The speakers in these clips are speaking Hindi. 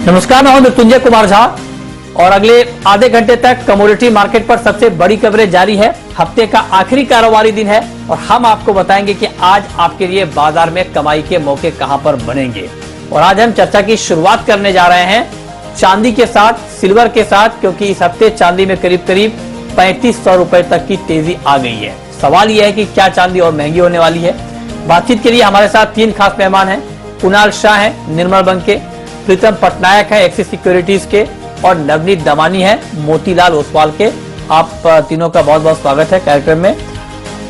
नमस्कार, मैं हूं मृत्युंजय कुमार झा और अगले आधे घंटे तक कमोडिटी मार्केट पर सबसे बड़ी कवरेज जारी है। हफ्ते का आखिरी कारोबारी दिन है और हम आपको बताएंगे कि आज आपके लिए बाजार में कमाई के मौके कहां पर बनेंगे। और आज हम चर्चा की शुरुआत करने जा रहे हैं चांदी के साथ, सिल्वर के साथ, क्योंकि इस हफ्ते चांदी में करीब करीब 3500 रुपए तक की तेजी आ गई है। सवाल यह है कि क्या चांदी और महंगी होने वाली है। बातचीत के लिए हमारे साथ तीन खास मेहमान हैं। कुणाल शाह हैं निर्मल बैंक के, प्रीतम पटनायक है एक्सिस सिक्योरिटीज के और नवनीत दमानी है मोतीलाल ओसवाल के। आप तीनों का बहुत बहुत स्वागत है कार्यक्रम में।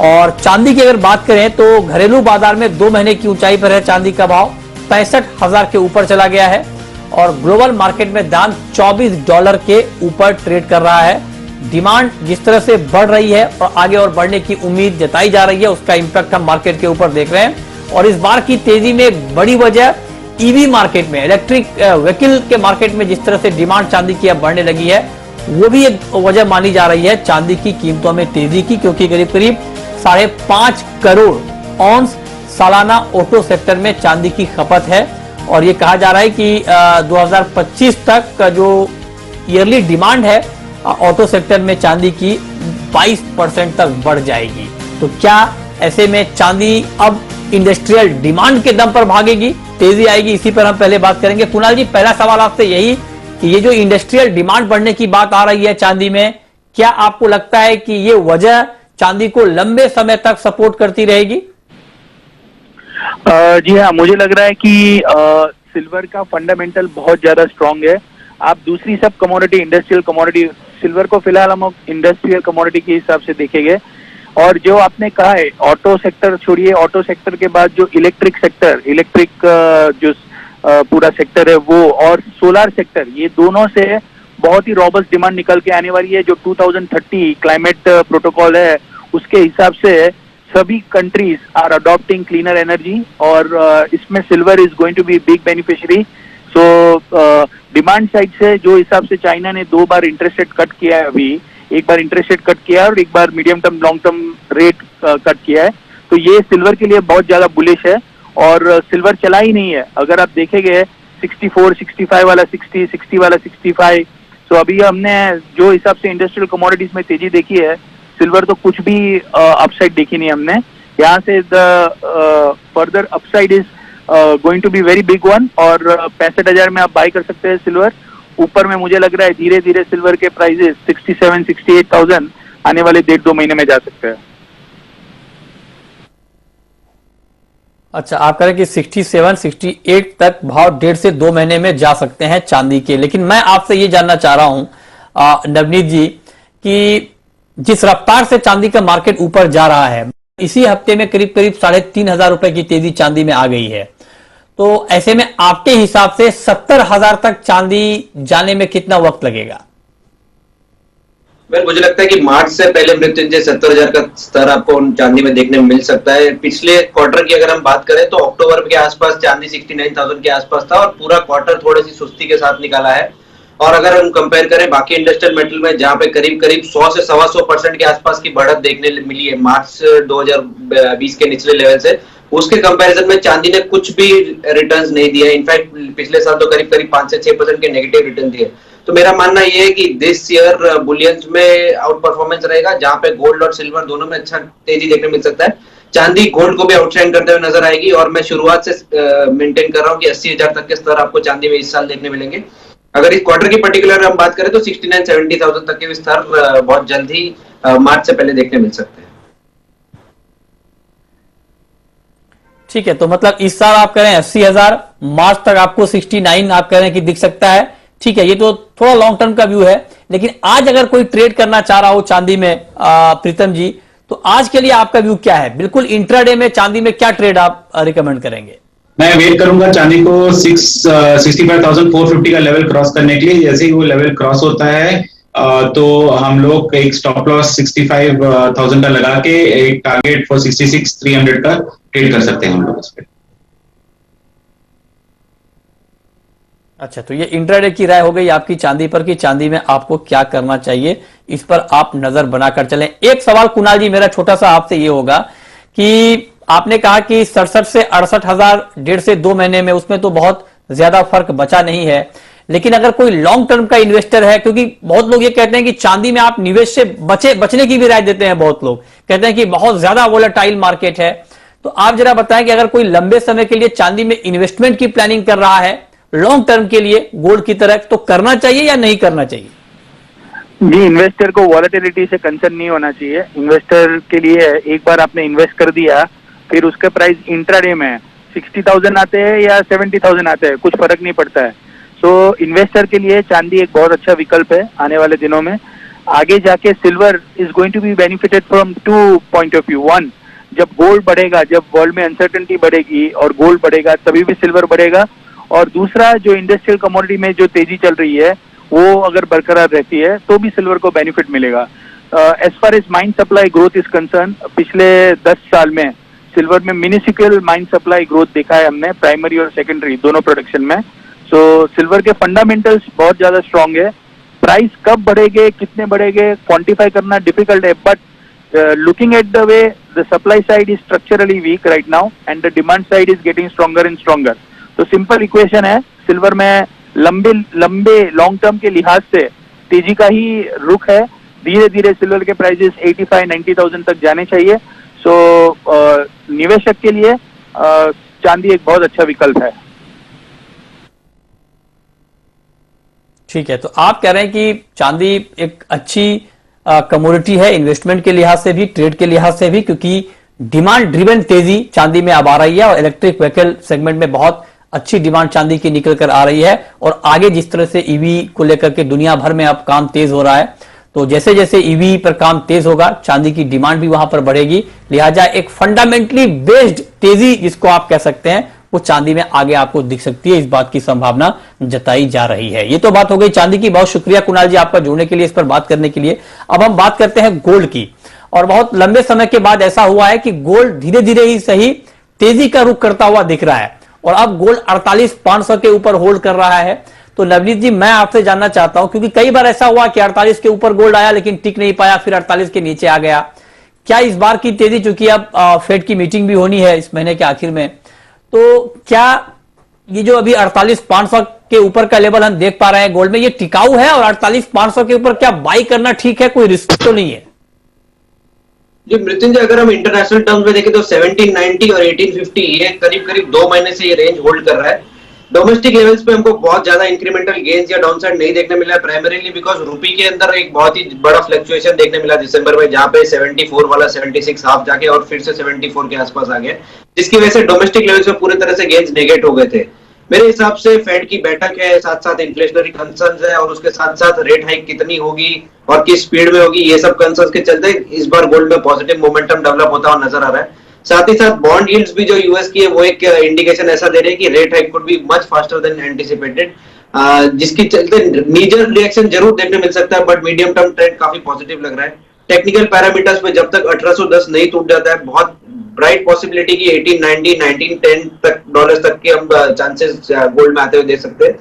और चांदी की अगर बात करें तो घरेलू बाजार में 2 महीने की ऊंचाई पर है चांदी का भाव, 65,000 के ऊपर चला गया है और ग्लोबल मार्केट में दाम $24 के ऊपर ट्रेड कर रहा है। डिमांड जिस तरह से बढ़ रही है और आगे और बढ़ने की उम्मीद जताई जा रही है, उसका इंपैक्ट हम मार्केट के ऊपर देख रहे हैं। और इस बार की तेजी में एक बड़ी वजह ईवी मार्केट में, इलेक्ट्रिक व्हीकल के मार्केट में जिस तरह से डिमांड चांदी की अब बढ़ने लगी है, वो भी एक वजह मानी जा रही है चांदी की कीमतों में तेजी की, क्योंकि करीब करीब 5.5 करोड़ ऑन्स सालाना ऑटो सेक्टर में चांदी की खपत है। और ये कहा जा रहा है कि 2025 तक का जो ईयरली डिमांड है ऑटो सेक्टर में चांदी की 22% तक बढ़ जाएगी। तो क्या ऐसे में चांदी अब इंडस्ट्रियल डिमांड के दम पर भागेगी, तेजी आएगी? इसी पर हम पहले बात करेंगे। कुणाल जी, पहला सवाल आपसे यही कि ये जो इंडस्ट्रियल डिमांड बढ़ने की बात आ रही है चांदी में, क्या आपको लगता है कि ये वजह चांदी को लंबे समय तक सपोर्ट करती रहेगी? जी हाँ, मुझे लग रहा है कि सिल्वर का फंडामेंटल बहुत ज्यादा स्ट्रांग है। आप दूसरी सब कमोडिटी, इंडस्ट्रियल कमोडिटी, सिल्वर को फिलहाल हम इंडस्ट्रियल कमोडिटी के हिसाब से देखेंगे। और जो आपने कहा है ऑटो सेक्टर छोड़िए, ऑटो सेक्टर के बाद जो इलेक्ट्रिक सेक्टर, जो पूरा सेक्टर है वो, और सोलर सेक्टर, ये दोनों से बहुत ही रॉबस्ट डिमांड निकल के आने वाली है। जो 2030 क्लाइमेट प्रोटोकॉल है उसके हिसाब से सभी countries are adopting cleaner energy और इसमें silver is going to be big beneficiary. So demand side से जो हिसाब से चाइना ने 2 बार इंटरेस्ट रेट कट किया है, अभी एक बार इंटरेस्ट रेट कट किया है और एक बार medium term long term rate cut किया है, तो ये सिल्वर के लिए बहुत ज्यादा बुलिश है। और सिल्वर चला ही नहीं है, अगर आप देखेंगे 64, 65 वाला 60, 60 वाला 65। तो अभी हमने जो हिसाब से इंडस्ट्रियल कमोडिटीज में तेजी देखी है, सिल्वर तो कुछ भी अपसाइड देखी नहीं हमने। यहाँ से the further upside is going to be very big one. और 65,000 में आप बाय कर सकते हैं सिल्वर। ऊपर में मुझे लग रहा है धीरे धीरे सिल्वर के प्राइसेस 67, 68,000 आने वाले 1.5-2 महीने में जा सकते हैं। अच्छा, आप कह रहे हैं कि 67, 68 तक भाव 1.5 से 2 महीने में जा सकते हैं चांदी के। लेकिन मैं आपसे ये जानना चाह रहा हूं नवनीत जी कि जिस रफ्तार से चांदी का मार्केट ऊपर जा रहा है, इसी हफ्ते में करीब करीब 3,500 रुपए की तेजी चांदी में आ गई है, तो ऐसे में आपके हिसाब से 70,000 तक चांदी जाने में कितना वक्त लगेगा? मुझे लगता है कि मार्च से पहले मृत्युंजय 70,000 का स्तर आपको चांदी में देखने में मिल सकता है। पिछले क्वार्टर की अगर हम बात करें तो अक्टूबर के आसपास चांदी 69,000 के आसपास था और पूरा क्वार्टर थोड़ी सी सुस्ती के साथ निकाला है। और अगर हम कंपेयर करें बाकी इंडस्ट्रियल मेटल में, जहां पे करीब करीब 100 से 125% के आसपास की बढ़त देखने मिली है मार्च 2020 के निचले लेवल से, उसके कंपैरिजन में चांदी ने कुछ भी रिटर्न्स नहीं दिए। इनफैक्ट पिछले साल तो करीब करीब 5 से 6% के नेगेटिव रिटर्न दिए। तो मेरा मानना यह है कि दिस ईयर बुलियंस में आउट परफॉर्मेंस रहेगा, जहां पे गोल्ड और सिल्वर दोनों में अच्छा तेजी देखने मिल सकता है। चांदी गोल्ड को भी आउटशाइन करते हुए नजर आएगी और मैं शुरुआत से मेंटेन कर रहा हूं कि 80,000 तक के स्तर आपको चांदी में इस साल देखने मिलेंगे। अगर इस क्वार्टर की पर्टिकुलर हम बात करें तो 69-70,000 तक के स्तर बहुत जल्द ही मार्च से पहले देखने मिल सकते हैं। ठीक है, तो मतलब इस साल आप कह रहे हैं 80,000, मार्च तक आपको 69 आप कह रहे हैं कि दिख सकता है। ठीक है, ये तो थोड़ा लॉन्ग टर्म का व्यू है। लेकिन आज अगर कोई ट्रेड करना चाह रहा हो चांदी में प्रीतम जी, तो आज के लिए आपका व्यू क्या है? बिल्कुल इंट्राडे में चांदी में क्या ट्रेड आप रिकमेंड करेंगे? मैं वेट करूंगा चांदी को 65,450 का लेवल क्रॉस करने के लिए। जैसे ही वो लेवल क्रॉस होता है तो हम लोग एक स्टॉप लॉस 65,000 का लगा के एक टारगेट फॉर 66,300 का ट्रेड कर सकते हैं हम लोग इस पे। अच्छा, तो ये इंट्राडे की राय हो गई आपकी चांदी पर कि चांदी में आपको क्या करना चाहिए, इस पर आप नजर बनाकर चलें। एक सवाल कुणाल जी मेरा छोटा सा आपसे ये होगा कि आपने कहा कि 67 से 68,000 1.5 से 2 महीने में, उसमें तो बहुत ज्यादा फर्क बचा नहीं है, लेकिन अगर कोई लॉन्ग टर्म का इन्वेस्टर है, क्योंकि बहुत लोग ये कहते हैं कि चांदी में आप निवेश से बचने की भी राय देते हैं, बहुत लोग कहते हैं कि बहुत ज्यादा वोलेटाइल मार्केट है। तो आप जरा बताएं कि अगर कोई लंबे समय के लिए चांदी में इन्वेस्टमेंट की प्लानिंग कर रहा है लॉन्ग टर्म के लिए गोल्ड की तरह, तो करना चाहिए या नहीं करना चाहिए? जी, इन्वेस्टर को वॉलेटिलिटी से कंसर्न नहीं होना चाहिए। इन्वेस्टर के लिए एक बार आपने इन्वेस्ट कर दिया, फिर उसका प्राइस इंट्राडे में 60,000 आते हैं या 70,000 आते हैं, कुछ फर्क नहीं पड़ता है। सो इन्वेस्टर के लिए चांदी एक बहुत अच्छा विकल्प है आने वाले दिनों में। आगे जाके silver is going to be benefited from 2 point of view. 1, जब गोल्ड बढ़ेगा, जब वर्ल्ड में अनसर्टेनिटी बढ़ेगी और गोल्ड बढ़ेगा तभी भी सिल्वर बढ़ेगा। और दूसरा, जो इंडस्ट्रियल कमोडिटी में जो तेजी चल रही है वो अगर बरकरार रहती है तो भी सिल्वर को बेनिफिट मिलेगा। As far as mine supply growth is concern, पिछले 10 साल में सिल्वर में मिनिसिकल माइन सप्लाई ग्रोथ देखा है हमने, प्राइमरी और सेकेंडरी दोनों प्रोडक्शन में। सो सिल्वर के फंडामेंटल्स बहुत ज्यादा स्ट्रांग है। प्राइस कब बढ़ेंगे, कितने बढ़ेंगे, क्वांटिफाई करना डिफिकल्ट है, but looking at the way the supply side is structurally weak right now and the demand side is getting stronger and stronger, तो सिंपल इक्वेशन है, सिल्वर में लंबे लॉन्ग टर्म के लिहाज से तेजी का ही रुख है। धीरे धीरे सिल्वर के प्राइसेस 85-90,000 तक जाने चाहिए। सो निवेशक के लिए चांदी एक बहुत अच्छा विकल्प है। ठीक है, तो आप कह रहे हैं कि चांदी एक अच्छी कमोडिटी है इन्वेस्टमेंट के लिहाज से भी, ट्रेड के लिहाज से भी, क्योंकि डिमांड ड्रिवन तेजी चांदी में अब आ रही है और इलेक्ट्रिक व्हीकल सेगमेंट में बहुत अच्छी डिमांड चांदी की निकल कर आ रही है। और आगे जिस तरह से ईवी को लेकर के दुनिया भर में अब काम तेज हो रहा है, तो जैसे जैसे ईवी पर काम तेज होगा चांदी की डिमांड भी वहां पर बढ़ेगी। लिहाजा एक फंडामेंटली बेस्ड तेजी जिसको आप कह सकते हैं वो चांदी में आगे आपको दिख सकती है, इस बात की संभावना जताई जा रही है। ये तो बात हो गई चांदी की। बहुत शुक्रिया कुणाल जी आपका जुड़ने के लिए, इस पर बात करने के लिए। अब हम बात करते हैं गोल्ड की। और बहुत लंबे समय के बाद ऐसा हुआ है कि गोल्ड धीरे धीरे ही सही तेजी का रुख करता हुआ दिख रहा है और अब गोल्ड 48,500 के ऊपर होल्ड कर रहा है। तो नवनीत जी, मैं आपसे जानना चाहता हूं, क्योंकि कई बार ऐसा हुआ कि 48 के ऊपर गोल्ड आया लेकिन टिक नहीं पाया, फिर 48 के नीचे आ गया। क्या इस बार की तेजी, चूंकि अब फेड की मीटिंग भी होनी है इस महीने के आखिर में, तो क्या ये जो अभी 48,500 के ऊपर का लेवल हम देख पा रहे हैं गोल्ड में, ये टिकाऊ है? और 48,500 के ऊपर क्या बाई करना ठीक है, कोई रिस्क तो नहीं है? जी मृत्युंजय, अगर हम इंटरनेशनल टर्म्स में देखें तो 1790 और 1850 ये करीब करीब 2 महीने से ये रेंज होल्ड कर रहा है। डोमेस्टिक लेवल्स पे हमको बहुत ज्यादा इंक्रीमेंटल गेन्स या डाउनसाइड नहीं देखने मिला है, प्राइमरीली बिकॉज रुपी के अंदर एक बहुत ही बड़ा फ्लक्चुएशन देखने मिला दिसंबर में, जहां पे 74 वाला 76 हाफ जाके और फिर से 74 के आसपास आ गया, जिसकी वजह से डोमेस्टिक लेवल्स पे पूरी तरह से गेन्स नेगेट हो गए थे। मेरे हिसाब से फेड की बैठक है, साथ साथ इन्फ्लेशनरी कंसर्न्स है और उसके साथ साथ रेट हाइक कितनी होगी और किस स्पीड में होगी, ये सब कंसर्न्स के चलते इस बार गोल्ड में पॉजिटिव मोमेंटम डेवलप होता हुआ नजर आ रहा है। साथ ही साथ बॉन्ड यील्ड्स भी जो यूएस की है वो एक इंडिकेशन ऐसा दे रहे हैं कि rate hike could be much faster than anticipated, जिसकी चलते नीजर रिएक्शन जरूर देखने मिल सकता है, बट मीडियम टर्म ट्रेंड काफी पॉजिटिव लग रहा है। टेक्निकल पैरामीटर्स पे जब तक 1810 नहीं टूट जाता है, बहुत ब्राइट पॉसिबिलिटी की 1890 1910 तक डॉलर्स तक के हम चांसेस गोल्ड में आते हुए देख सकते हैं।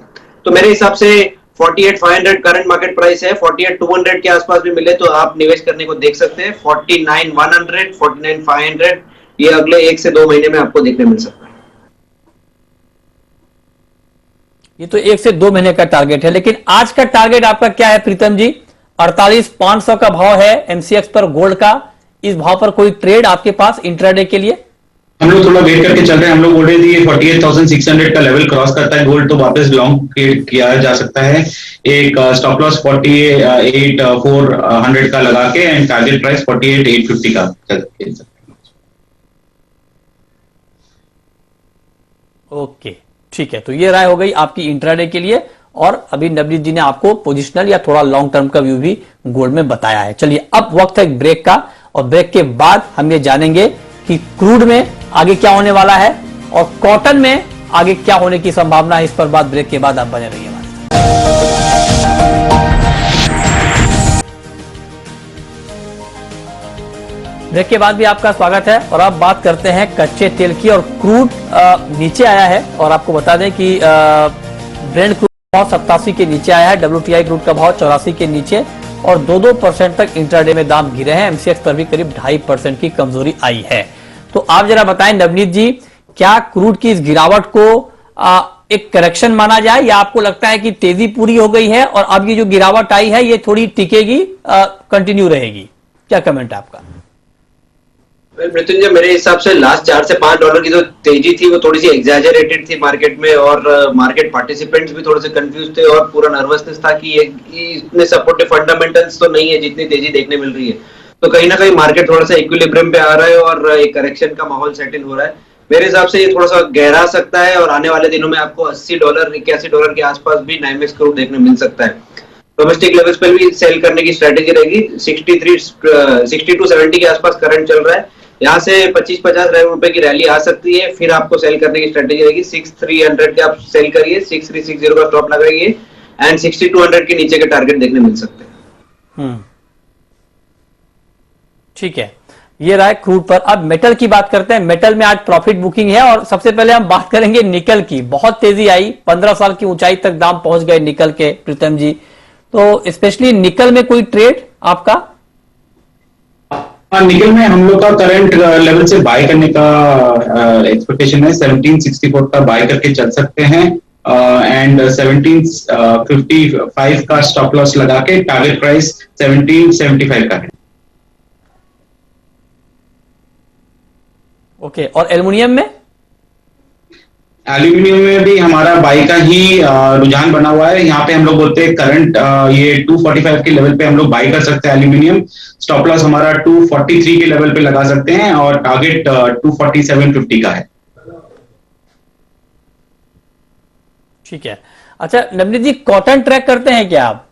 तो मेरे हिसाब से 48,500 करंट मार्केट प्राइस है, 48,200 के आसपास भी मिले तो आप निवेश करने को देख सकते हैं। 49,100 49,500 ये अगले 1 से 2 महीने में आपको देखने मिल सकता है। ये तो 1 से 2 महीने का टारगेट है, लेकिन आज का टारगेट आपका क्या है प्रीतम जी? 48,500 का भाव है एमसीएक्स पर गोल्ड का। इस भाव पर कोई ट्रेड आपके पास इंट्राडे के लिए? हम लोग थोड़ा वेट करके चल रहे हैं। हम लोग बोल रहे थे 48,600 का लेवल क्रॉस करता है गोल्ड तो वापस लॉन्ग किया जा सकता है। एक स्टॉप लॉस 48,400 का लगा के एंड टारगेट प्राइस 48,850 का खेल सकते हैं। ओके, ठीक है, तो ये राय हो गई आपकी इंट्राडे के लिए। और अभी नवनीत जी ने आपको पोजिशनल या थोड़ा लॉन्ग टर्म का व्यू भी गोल्ड में बताया है। चलिए अब वक्त है ब्रेक का, और ब्रेक के बाद हम ये जानेंगे कि क्रूड में आगे क्या होने वाला है और कॉटन में आगे क्या होने की संभावना है। इस पर बात ब्रेक के बाद आप बने रहिए हमारे साथ। ब्रेक के बाद भी आपका स्वागत है और अब बात करते हैं कच्चे तेल की। और क्रूड नीचे आया है और आपको बता दें कि ब्रेंट क्रूड भाव 87 के नीचे आया है, WTI क्रूड का भाव 84 के नीचे और 2% तक इंट्राडे में दाम गिरे हैं। एमसीएक्स पर भी करीब 2.5% की कमजोरी आई है। तो आप जरा बताएं नवनीत जी, क्या क्रूड की इस गिरावट को एक करेक्शन माना जाए, या आपको लगता है कि तेजी पूरी हो गई है और अब ये जो गिरावट आई है ये थोड़ी टिकेगी, कंटिन्यू रहेगी? क्या कमेंट है आपका? मृत्युंजय, मेरे हिसाब से लास्ट $4 से $5 की जो तेजी थी वो थोड़ी सी एग्जैजरेटेड थी मार्केट में, और मार्केट पार्टिसिपेंट्स भी थोड़े से कंफ्यूज थे और पूरा नर्वसनेस था कि ये इतने सपोर्टिव फंडामेंटल्स तो नहीं है जितनी तेजी देखने मिल रही है। तो कहीं ना कहीं मार्केट थोड़ा सा इक्विलिब्रियम पे आ रहा है और एक करेक्शन का माहौल सेटल हो रहा है। मेरे हिसाब से ये थोड़ा सा गहरा सकता है और आने वाले दिनों में आपको $80 $81 के आसपास भी नाइमेक्स ग्रुप देखने मिल सकता है। डोमेस्टिक लेवल्स पर भी सेल करने की स्ट्रेटेजी रहेगी। 62-70 के आसपास करंट चल रहा है, यहाँ से 25-50 रुपए की रैली आ सकती है, फिर आपको सेल करने की स्ट्रेटेजी रहेगी। 6300 के आप सेल करिए, 6360 का स्टॉप लगाइए एंड 6200 के नीचे के टारगेट देखने मिल सकते हैं। ठीक है, ये रहा क्रूड पर। अब मेटल की बात करते हैं। मेटल में आज प्रॉफिट बुकिंग है और सबसे पहले हम बात करेंगे निकल की। बहुत तेजी आई, 15 साल की ऊंचाई तक दाम पहुंच गए निकल के, प्रीतम जी। तो स्पेशली निकल में कोई ट्रेड आपका? निकल में हम लोग का करंट लेवल से बाय करने का एक्सपेक्टेशन है। 1764 का बाय करके चल सकते हैं एंड 1755 का स्टॉप लॉस लगा के टारगेट प्राइस 1775 का है। ओके, और एल्युमिनियम में? एल्यूमिनियम में भी हमारा बाई का ही रुझान बना हुआ है। यहाँ पे हम लोग बोलते हैं करंट ये 245 के लेवल पे हम लोग बाई कर सकते हैं एल्यूमिनियम। स्टॉप लॉस हमारा 243 के लेवल पे लगा सकते हैं और टारगेट 247.50 का है। ठीक है। अच्छा नवनीत जी, कॉटन ट्रैक करते हैं क्या आप?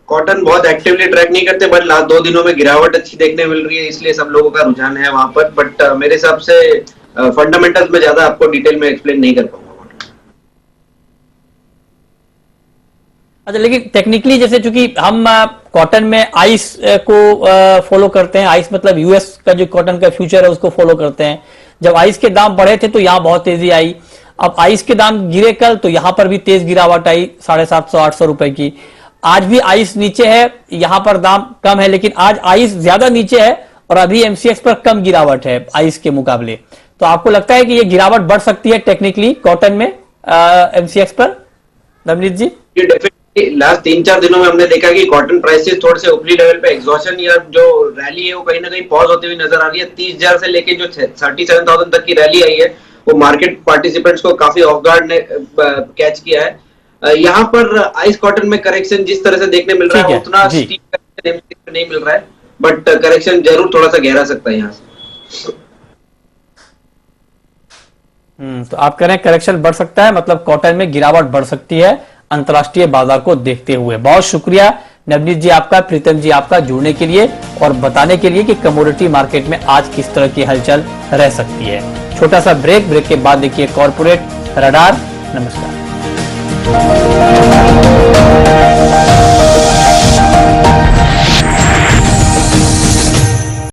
कॉटन बहुत एक्टिवली ट्रैक नहीं करते, बट लास्ट 2 दिनों में गिरावट अच्छी देखने मिल रही है, इसलिए सब लोगों का रुझान है वहां पर। बट मेरे हिसाब से फंडामेंटल्स में ज्यादा आपको डिटेल में एक्सप्लेन नहीं कर पाऊंगा। अच्छा, लेकिन टेक्निकली जैसे चूंकि हम कॉटन में आइस को फॉलो करते हैं, आइस मतलब यूएस का जो कॉटन का फ्यूचर है उसको फॉलो करते हैं। जब आइस के दाम बढ़े थे तो यहां बहुत तेजी आई, अब आइस के दाम गिरे कल तो यहां पर भी तेज गिरावट आई 750-800 रुपए की। आज भी आइस नीचे है, यहां पर दाम कम है, लेकिन आज आइस ज्यादा नीचे है और अभी एमसीएक्स पर कम गिरावट है आइस के मुकाबले। तो आपको लगता है कि ये गिरावट बढ़ सकती है टेक्निकली कॉटन में एमसीएक्स पर, नवनीत जी? ये डेफिनेटली लास्ट 3-4 दिनों में हमने देखा कि कॉटन प्राइसेस थोड़े से ऊपरी लेवल पे एग्जॉशन या जो रैली है वो कहीं ना कहीं पॉज होती हुई नजर आ रही है। 30,000 से लेके जो 37,000 तक की रैली आई है वो मार्केट पार्टिसिपेंट्स को काफी ऑफ गार्ड ने कैच किया है। यहाँ पर आइस कॉटन में करेक्शन जिस तरह से देखने मिल रहा है उतना स्टीप करेक्शन नहीं मिल रहा है, बट करेक्शन जरूर थोड़ा सा गहरा सकता है यहाँ से। तो आप कह रहे हैं करेक्शन बढ़ सकता है, मतलब कॉटन में गिरावट बढ़ सकती है अंतर्राष्ट्रीय बाजार को देखते हुए। बहुत शुक्रिया नवनीत जी आपका, प्रीतम जी आपका जुड़ने के लिए और बताने के लिए कि कमोडिटी मार्केट में आज किस तरह की हलचल रह सकती है। छोटा सा ब्रेक के बाद देखिए कॉर्पोरेट रडार। नमस्कार।